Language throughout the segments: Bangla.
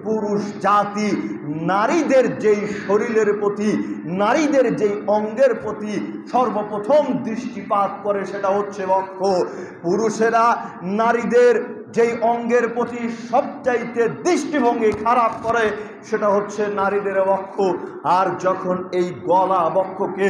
পুরুষ জাতি নারীদের যেই শরীরের প্রতি, নারীদের যেই অঙ্গের প্রতি সর্বপ্রথম দৃষ্টিপাত করে সেটা হচ্ছে বক্ষ। পুরুষেরা নারীদের যেই অঙ্গের প্রতি সবচাইতে দৃষ্টিভঙ্গি খারাপ করে সেটা হচ্ছে নারীদের বক্ষ। আর যখন এই গলা বক্ষকে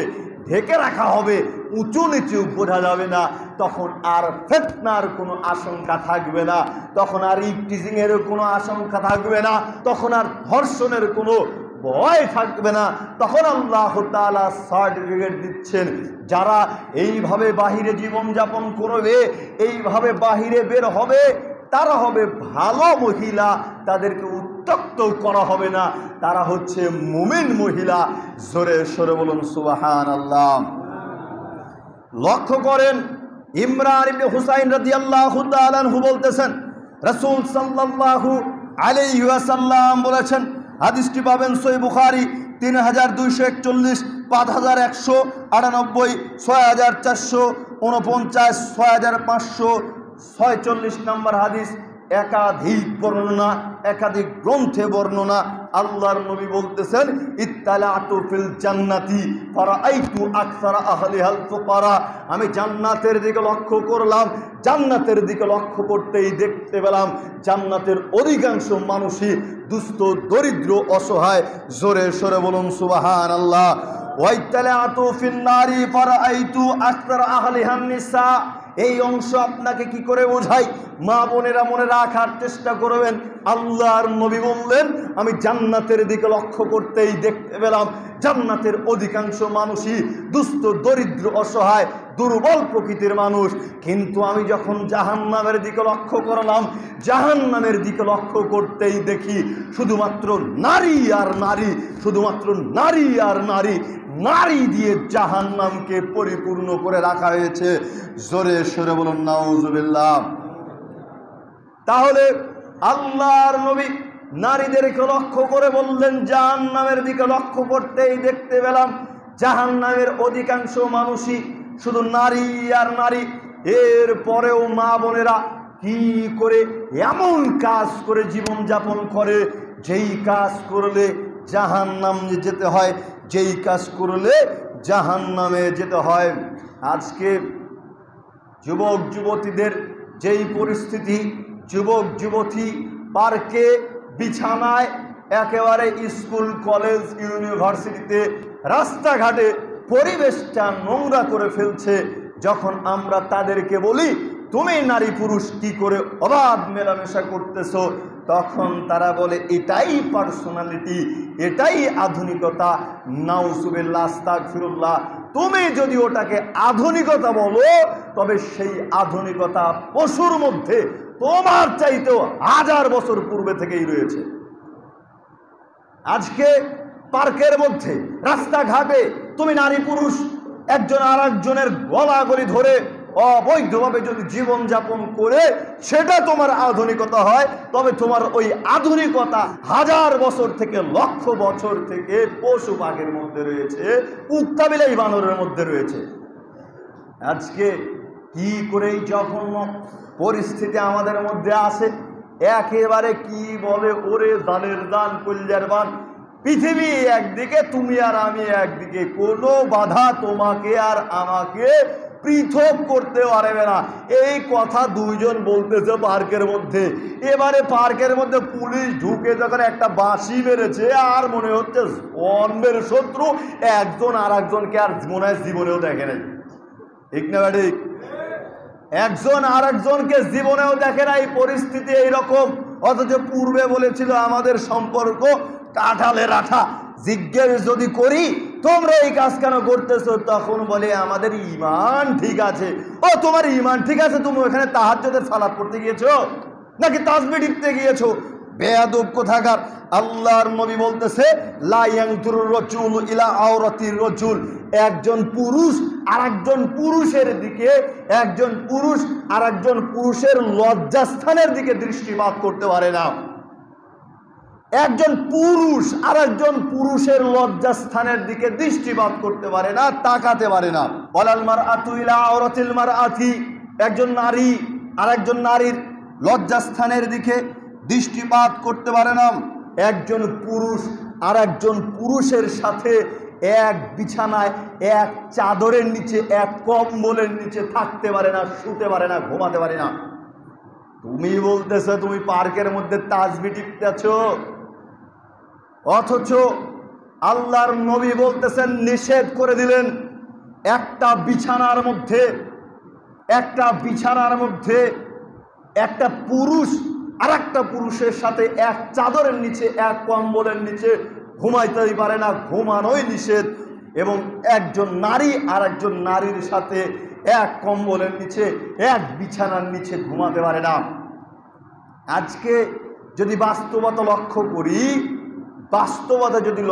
ঢেকে রাখা হবে, উঁচু নিচু বোঝা যাবে না, তখন আর ফিতনার কোনো আশঙ্কা থাকবে না, তখন আর ইফটিজিংয়ের কোনো আশঙ্কা থাকবে না, তখন আর ধর্ষণের কোনো ভয় থাকবে না। তখন আল্লাহ তাআলা সার্টিফিকেট দিচ্ছেন, যারা এইভাবে বাহিরে জীবনযাপন করবে, এইভাবে বাহিরে বের হবে, তারা হবে ভালো মহিলা, তাদেরকে উত্ত্যক্ত করা হবে না, তারা হচ্ছে মুমিন মহিলা। জোরে সরে বলুন সুবহানাল্লাহ। লক্ষ্য করেন, ইমরান ইবনে হুসাইন রাদিয়াল্লাহু তাআলা আনহু বলতেছেন, রাসূল সাল্লাল্লাহু আলাইহি ওয়াসাল্লাম বলেছেন, হাদিসটি পাবেন সহিহ বুখারী 3241, 5198, 6449, 6546 নম্বর হাদিস। একাধিক বর্ণনা, একাধিক গ্রন্থে বর্ণনা। আল্লাহর নবী বলতেছেন, ইত্তালাতু ফিল জান্নাতি ফারাআইতু আকসারা আহলিহাল ফুকারা। আমি জান্নাতের দিকে লক্ষ্য করলাম, জান্নাতের দিকে লক্ষ্য করতেই দেখতে পেলাম জান্নাতের অধিকাংশ মানুষই দুস্থ, দরিদ্র, অসহায়। জোরে সরে বলুন সুবহানাল্লাহ। ওয়াইত্তালাতু ফিন নারি ফারাআইতু আকসারা আহলিহান নিসা। এই অংশ আপনাকে কি করে বোঝাই? মা বোনেরা মনে রাখার চেষ্টা করবেন। আল্লাহর নবী বললেন, আমি জান্নাতের দিকে লক্ষ্য করতেই দেখতে পেলাম জান্নাতের অধিকাংশ মানুষই দুস্থ, দরিদ্র, অসহায়, দুর্বল প্রকৃতির মানুষ। কিন্তু আমি যখন জাহান্নামের দিকে লক্ষ্য করলাম, জাহান্নামের দিকে লক্ষ্য করতেই দেখি শুধুমাত্র নারী আর নারী, শুধুমাত্র নারী আর নারী, নারী দিয়ে জাহান্নামকে পরিপূর্ণ করে রাখা হয়েছে। জোরে সরে বলুন নাউজুবিল্লাহ। তাহলে আল্লাহর নবী নারীদেরকে লক্ষ্য করে বললেন, জাহান্নামের দিকে লক্ষ্য করতেই দেখতে পেলাম জাহান্নামের অধিকাংশ মানুষই শুধু নারী আর নারী। এর পরেও মা বোনেরা কি করে এমন কাজ করে জীবনযাপন করে, যেই কাজ করলে জাহান্নাম যেতে হয়, যেই কাজ করলে জাহান্নামে যেতে হয়। আজকে যুবক যুবতীদের যেই পরিস্থিতি, যুবক যুবতী পার্কে, বিছানায়, একেবারে স্কুল, কলেজ, ইউনিভার্সিটিতে, রাস্তাঘাটে পরিবেশটা নোংরা করে ফেলছে। যখন আমরা তাদেরকে বলি, তুমি নারী পুরুষ কি করে অবাধ মেলামেশা করতেছো, তখন তারা বলে এটাই পার্সোনালিটি, এটাই আধুনিকতা। নাউজুবিল্লাহ, আস্তাগফিরুল্লাহ। তুমি যদি ওটাকে আধুনিকতা বলো, তবে সেই আধুনিকতা পশুর মধ্যে তোমার চাইতেও 1000 বছর পূর্বে থেকেই রয়েছে। আজকে পার্কের মধ্যে, রাস্তাঘাটে তুমি নারী পুরুষ একজন আর একজনের গলাগলি ধরে অবৈধভাবে যদি জীবনযাপন করে সেটা তোমার আধুনিকতা হয়, তবে তোমার ওই আধুনিকতা 1000 বছর থেকে, লক্ষ বছর থেকে পশু পাখির মধ্যে রয়েছে, উক্তাবিলাই বানরের মধ্যে রয়েছে। আজকে কি করে জঘন্য পরিস্থিতি আমাদের মধ্যে আসে, একেবারে কি বলে, ওরে দানের দান কল্যার বান, পৃথিবী একদিকে, তুমি আর আমি একদিকে, কোনো বাধা তোমাকে আর আমাকে পৃথক করতে পারবে না। এই কথা দুইজন বলতেছে পার্কের মধ্যে। এবারে পার্কের মধ্যে পুলিশ ঢুকে যখন একটা বাঁশি মেরেছে, আর মনে হচ্ছে অন্যের শত্রু একজন আর একজনকে আর মনে হয় জীবনেও দেখে নাই। ঠিক না ঠিক? একজন আর একজনকে জীবনেও দেখে না। এই পরিস্থিতি এইরকম। অথচ পূর্বে বলেছিল আমাদের সম্পর্ক কাঁঠালের আঠা। জিজ্ঞেস যদি করি তোমরা এই কাজ কেন করতেছো, তখন বলে আমাদের ঈমান ঠিক আছে। ও তোমার ঈমান ঠিক আছে, তুমি ওখানে তাহাজ্জুদের সালাত পড়তে গিয়েছো নাকি তাসবিহ টিপতে গিয়েছো? বেয়াদব কোথাকার। আল্লাহর নবী বলতেছে, লা ইয়ানজুরুর রাজুলু ইলা আওরাতির রাজুল। একজন পুরুষ আর একজন পুরুষের দিকে, একজন পুরুষ আর একজন পুরুষের লজ্জাস্থানের দিকে দৃষ্টিপাত করতে পারে না। একজন পুরুষ আর একজন পুরুষের লজ্জাস্থানের দিকে দৃষ্টিপাত করতে পারে না, তাকাতে পারে না। ওয়ালাল মারআতু ইলা আওরাতিল মারআতি। একজন নারী আর একজন নারীর লজ্জাস্থানের দিকে দৃষ্টিপাত করতে পারে না। একজন পুরুষ আর একজন পুরুষের সাথে এক বিছানায়, এক চাদরের নিচে, এক কম্বলের নিচে থাকতে পারে না, শুতে পারে না, ঘুমাতে পারে না। তুমি বলতেছো তুমি পার্কের মধ্যে তাসবিহ টিপতেছ, অথচ আল্লাহর নবী বলতেছেন, নিষেধ করে দিলেন একটা বিছানার মধ্যে একটা পুরুষ আর একটা পুরুষের সাথে এক চাদরের নিচে, এক কম্বলের নিচে ঘুমাইতেই পারে না, ঘুমানোই নিষেধ। এবং একজন নারী আর একজন নারীর সাথে এক কম্বলের নিচে, এক বিছানার নিচে ঘুমাতে পারে না। আজকে যদি বাস্তবতা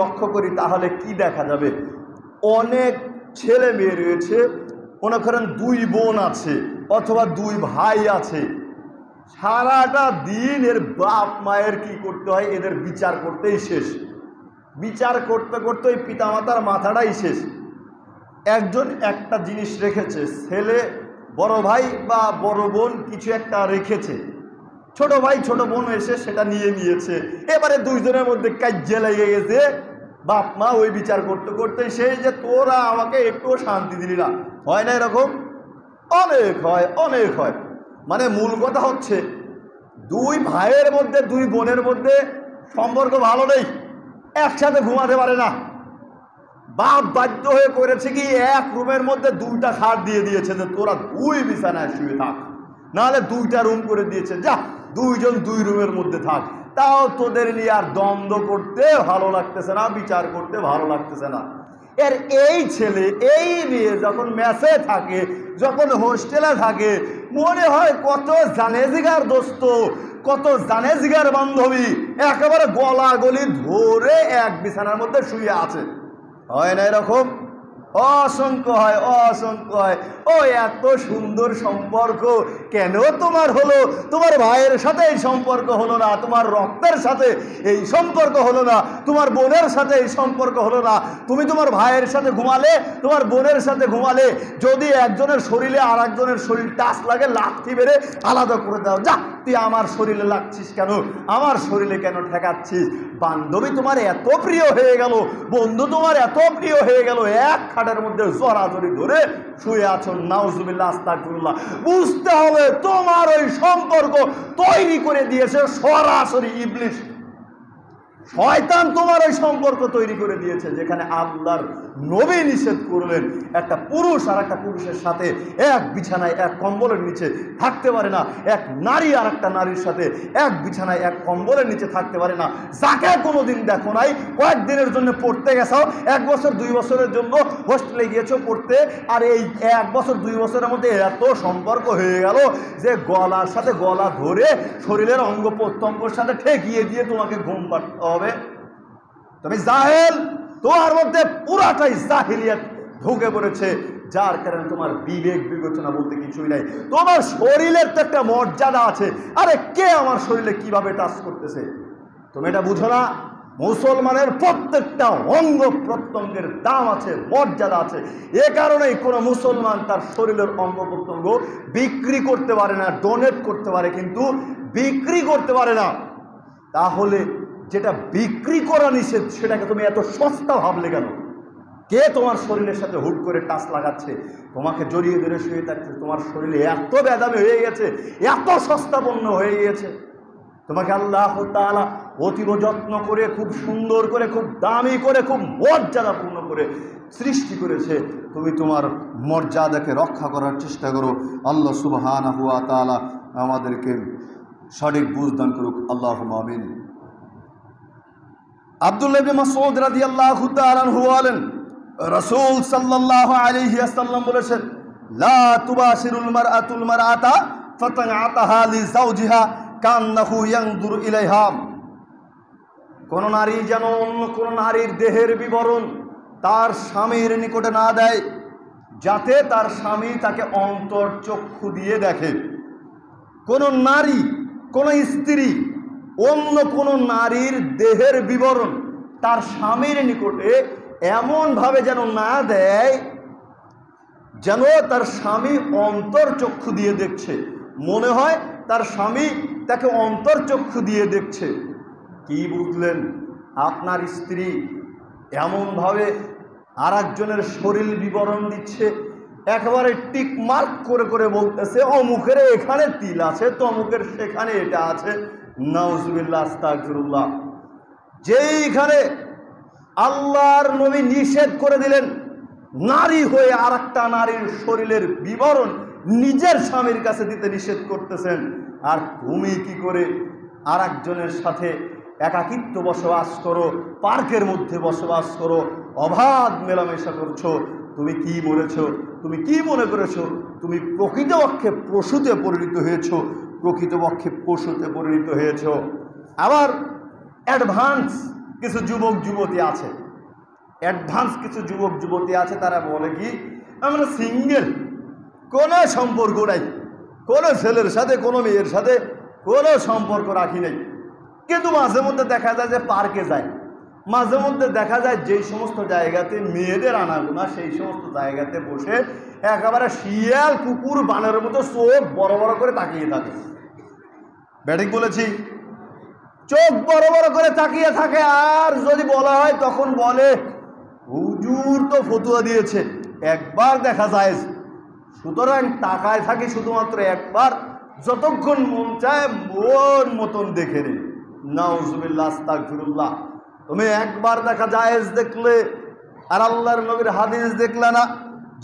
লক্ষ্য করি তাহলে কি দেখা যাবে? অনেক ছেলে মেয়ে রয়েছে, মনে করেন 2 বোন আছে অথবা 2 ভাই আছে, সারাটা দিন এর বাপ মায়ের কি করতে হয়, এদের বিচার করতেই শেষ। বিচার করতে করতে ওই পিতামাতার মাথাটাই শেষ। একজন একটা জিনিস রেখেছে, ছেলে বড় ভাই বা বড় বোন কিছু একটা রেখেছে, ছোট ভাই ছোট বোন এসে সেটা নিয়ে নিয়েছে। এবারে 2 জনের মধ্যে কাজ্যে লেগে গেছে। বাপ মা ওই বিচার করতে করতে সেই যে তোরা আমাকে একটু শান্তি দিলি না, হয় না এরকম? অনেক হয়। মানে মূল কথা হচ্ছে 2 ভাইয়ের মধ্যে, 2 বোনের মধ্যে সম্পর্ক ভালো নেই, একসাথে ঘুমাতে পারে না। বাপ বাধ্য হয়ে করেছে কি, এক রুমের মধ্যে 2টা খাট দিয়ে দিয়েছে যে তোরা 2 বিছানায় শুয়ে থাক, নাহলে 2টা রুম করে দিয়েছে, যা 2 জন 2 রুমের মধ্যে থাক। তাও তোদের নিয়ে আর দ্বন্দ্ব করতে ভালো লাগতেছে না, বিচার করতে ভালো লাগতেছে না। এর এই ছেলে এই মেয়ে যখন মেসে থাকে, যখন হোস্টেলে থাকে, মনে হয় কত জানেজিগার দোস্ত, কত জানেজিগার বান্ধবী, একেবারে গলাগলি ধরে এক বিছানার মধ্যে শুয়ে আছে। হয় না এরকম? অসংখ্য হয়। ও এত সুন্দর সম্পর্ক কেন তোমার হলো? তোমার ভাইয়ের সাথে এই সম্পর্ক হলো না, তোমার রক্তের সাথে এই সম্পর্ক হলো না, তোমার বোনের সাথে এই সম্পর্ক হলো না। তুমি তোমার ভাইয়ের সাথে ঘুমালে, তোমার বোনের সাথে ঘুমালে, যদি একজনের শরীরে আর একজনের শরীর টাচ লাগে, লাথি বেড়ে আলাদা করে দাও। যা, তুই আমার শরীরে লাগছিস কেন, আমার শরীরে কেন ঠেকাচ্ছিস? বান্ধবী তোমার এত প্রিয় হয়ে গেল, বন্ধু তোমার এত প্রিয় হয়ে গেল, এক খাটের মধ্যে জড়াজড়ি ধরে শুয়ে আছো। নাউজুবিল্লাহ, আস্তাগফিরুল্লাহ। বুঝতে হবে তোমার ওই সম্পর্ক তৈরি করে দিয়েছে সরাসরি ইবলিস, শয়তান তোমার ওই সম্পর্ক তৈরি করে দিয়েছে, যেখানে আল্লাহর নবী নিষেধ করলেন একটা পুরুষ আর একটা পুরুষের সাথে এক বিছানায়, এক কম্বলের নিচে থাকতে পারে না, এক নারী আর একটা নারীর সাথে এক বিছানায়, এক কম্বলের নিচে থাকতে পারে না। যাকে কোনোদিন দেখো নাই, কয়েকদিনের জন্য পড়তে গেছো, 1 বছর 2 বছরের জন্য হোস্টেলে গিয়েছো পড়তে, আর এই 1 বছর 2 বছরের মধ্যে এত সম্পর্ক হয়ে গেল যে গলার সাথে গলা ধরে শরীরের অঙ্গ প্রত্যঙ্গের সাথে ঠেকিয়ে দিয়ে তোমাকে ঘুম পাড়তে হবে। তুমি জাহেল, তোমার মধ্যে পুরাটাই জাহিলিয়াত ঢুকে পড়েছে, যার কারণে তোমার বিবেক বিবেচনা বলতে কিছুই নাই। তোমার শরীরের তো একটা মর্যাদা আছে। আরে কে আমার শরীরে কিভাবে টাচ করতেছে তুমি এটা বুঝো না? মুসলমানের প্রত্যেকটা অঙ্গ প্রত্যঙ্গের দাম আছে, মর্যাদা আছে। এ কারণেই কোনো মুসলমান তার শরীরের অঙ্গ প্রত্যঙ্গ বিক্রি করতে পারে না, ডোনেট করতে পারে কিন্তু বিক্রি করতে পারে না। তাহলে যেটা বিক্রি করা নিষেধ সেটাকে তুমি এত সস্তা ভাবলে কেন? কে তোমার শরীরের সাথে হুট করে টাচ লাগাচ্ছে, তোমাকে জড়িয়ে ধরে শুয়ে থাকছে? তোমার শরীরে এত বেদামি হয়ে গেছে, এত সস্তা পণ্য হয়ে গিয়েছে। তোমাকে আল্লাহ তাআলা অতীব যত্ন করে, খুব সুন্দর করে, খুব দামি করে, খুব মর্যাদাপূর্ণ করে সৃষ্টি করেছে। তুমি তোমার মর্যাদাকে রক্ষা করার চেষ্টা করো। আল্লাহ সুবহানাহু ওয়া তাআলা আমাদেরকে সঠিক বুঝ দান করুক। আল্লাহুম্মা আমিন। আব্দুল্লাহ ইবনে মাসউদ রাদিয়াল্লাহু তাআলা আনহু বলেন, রাসূল সাল্লাল্লাহু আলাইহি ওয়াসাল্লাম বলেছেন, লা তুবাশিরুল মারআতুল মারআতা ফাতাআতাহা লিজাওজিহা কান্নাহু ইয়ানজুরু ইলাইহা। কোন নারী যেন অন্য কোন নারীর দেহের বিবরণ তার স্বামীর নিকটে না দেয়, যাতে তার স্বামী তাকে অন্তর্চক্ষু দিয়ে দেখে। কোন নারী, কোন স্ত্রী অন্য কোন নারীর দেহের বিবরণ তার স্বামীর নিকটে এমনভাবে যেন না দেয় যেন তার স্বামী অন্তর্চক্ষু দিয়ে দেখছে, মনে হয় তার স্বামী তাকে অন্তর্চক্ষু দিয়ে দেখছে। কি বুঝলেন? আপনার স্ত্রী এমনভাবে আর একজনের শরীর বিবরণ দিচ্ছে, একেবারে টিক মার্ক করে করে বলতেছে অমুকের এখানে তিল আছে, তমুকের সেখানে এটা আছে। নাউজুবিল্লাহ, আস্তাগফিরুল্লাহ। যেইখানে আল্লাহর নবী নিষেধ করে দিলেন, নারী হয়ে আর একটা নারীর শরীরের বিবরণ নিজের স্বামীর কাছে দিতে নিষেধ করতেছেন, আর তুমি কি করে আর একজনের সাথে একাকিত্ব বসবাস করো, পার্কের মধ্যে বসবাস করো, অবাধ মেলামেশা করছো? তুমি কি বলেছ? তুমি কি মনে করেছো তুমি প্রকৃতপক্ষে পশুতে পরিণত হয়েছ? প্রকৃতপক্ষে পশুতে পরিণত হয়েছ। আবার অ্যাডভান্স কিছু যুবক যুবতী আছে, তারা বলে কি, আমরা সিঙ্গেল, কোনো সম্পর্ক নাই, কোনো ছেলের সাথে কোনো মেয়ের সাথে কোনো সম্পর্ক রাখি নাই। কিন্তু মাঝে মধ্যে দেখা যায় যে পার্কে যায়, মাঝে মধ্যে দেখা যায় যেই সমস্ত জায়গাতে মেয়েদের আনাগোনা, সেই সমস্ত জায়গাতে বসে একেবারে শিয়াল কুকুর বানরের মতো চোখ বড় বড় করে তাকিয়ে থাকে। ব্যাটিক বলেছি? চোখ বড় বড় করে তাকিয়ে থাকে। আর যদি বলা হয় তখন বলে হুজুর তো ফতুয়া দিয়েছে, একবার দেখা যায়। সুতরাং তাকায় থাকে শুধুমাত্র একবার, যতক্ষণ মন চায় মন মতন দেখে নে। নাউজুবিল্লাহ, আস্তাগফিরুল্লাহ। তুমি একবার দেখা জায়েজ দেখলে আর আল্লাহর নবীর হাদিস দেখলে না।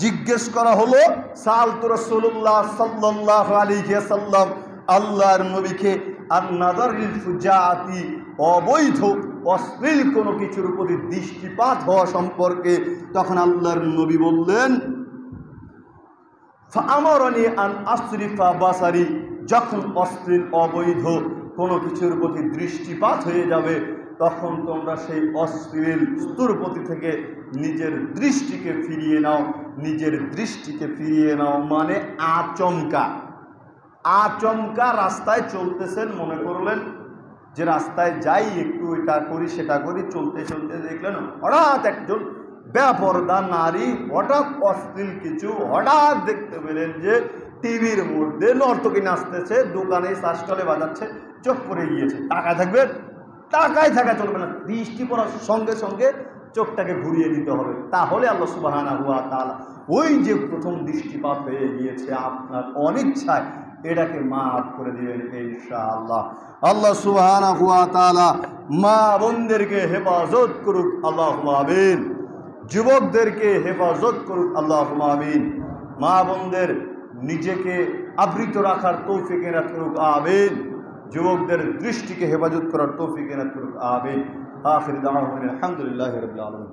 জিজ্ঞেস করা হলো সালতু রাসূলুল্লাহ সাল্লাল্লাহু আলাইহি ওয়াসাল্লাম, আল্লাহর নবীকে আর নাযারিল ফুজাতি, অবৈধ অশ্লীল কোনো কিছুর প্রতি দৃষ্টিপাত হওয়া সম্পর্কে। তখন আল্লাহর নবী বললেন, ফাআমারানি আন আসরিফা বাসারি, যখন অশ্লীল অবৈধ কোনো কিছুর প্রতি দৃষ্টিপাত হয়ে যাবে তখন তোমরা সেই অশ্লীল বস্তুর প্রতি থেকে নিজের দৃষ্টিকে ফিরিয়ে নাও। নিজের দৃষ্টিকে ফিরিয়ে নাও মানে আচমকা রাস্তায় চলতেছেন, মনে করলেন যে রাস্তায় যাই, একটু এটা করি সেটা করি, চলতে চলতে দেখলেন হঠাৎ একজন বেপরদা নারী হঠাৎ অশ্লীল কিছু হঠাৎ দেখতে পেলেন যে টিভির মধ্যে নর্তকী নাচতেছে, দোকানে শ্বাসটলে বাজাচ্ছে, চোখ পড়ে গিয়েছে। তাকায় থাকবেন? তাকায় থাকা চলবে না, দৃষ্টি পড়ার সঙ্গে সঙ্গে চোখটাকে ঘুরিয়ে দিতে হবে। তাহলে আল্লাহ সুবহানাহু ওয়া তাআলা ওই যে প্রথম দৃষ্টিপাত হয়ে গিয়েছে আপনার অনিচ্ছায়, এটাকে মাফ করে দিবেন ইনশাআল্লাহ। আল্লাহ সুবহানাহু ওয়া তাআলা মা বোনদেরকে হেফাজত করুক, আল্লাহুম্মা আমিন। যুবকদেরকে হেফাজত করুক, আল্লাহুম্মা আমিন। মা বোনদের নিজেকে আবৃত রাখার তৌফিক এনায়েত করুক, আমিন। যুবকদের দৃষ্টিকে হেফাজত করার তৌফিক এনায়েত করুক, আমিন। আখির দাওয়ানা আলহামদুলিল্লাহি রাব্বিল আলামিন।